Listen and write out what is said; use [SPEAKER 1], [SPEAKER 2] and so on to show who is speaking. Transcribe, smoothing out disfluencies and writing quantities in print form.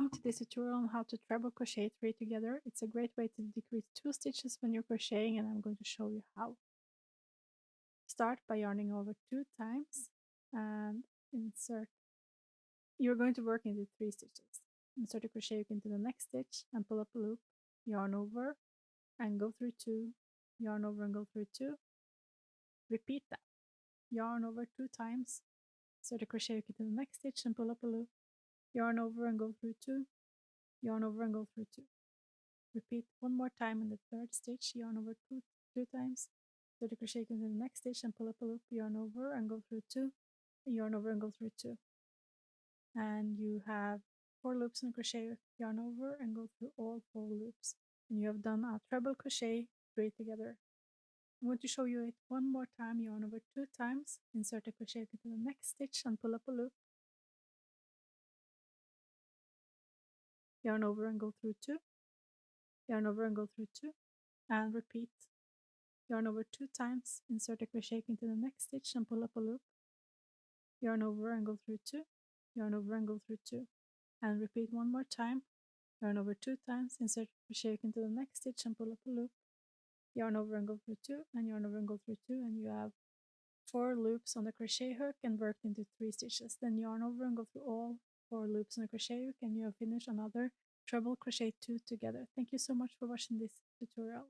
[SPEAKER 1] Welcome to this tutorial on how to treble crochet 3 together. It's a great way to decrease 2 stitches when you're crocheting, and I'm going to show you how. Start by yarning over 2 times and insert. You're going to work into 3 stitches. Insert a crochet hook into the next stitch and pull up a loop, yarn over and go through 2, yarn over and go through 2. Repeat that. Yarn over 2 times, insert a crochet hook into the next stitch and pull up a loop, yarn over and go through 2, yarn over and go through 2. Repeat one more time in the third stitch, yarn over two times, insert a crochet into the next stitch and pull up a loop, yarn over and go through 2, yarn over and go through 2. And you have 4 loops in a crochet hook, yarn over and go through all 4 loops. And you have done a treble crochet 3 together. I'm going to show you it one more time, yarn over 2 times, insert a crochet hook into the next stitch and pull up a loop, yarn over and go through 2, yarn over and go through 2, and repeat. Yarn over 2 times, insert a crochet into the next stitch and pull up a loop, yarn over and go through 2, yarn over and go through 2, and repeat one more time. Yarn over 2 times, insert crochet into the next stitch and pull up a loop, yarn over and go through 2, and yarn over and go through 2, and you have 4 loops on the crochet hook and worked into 3 stitches. Then yarn over and go through all 4 loops on the crochet hook, and you have finished another treble crochet 2 together. Thank you so much for watching this tutorial.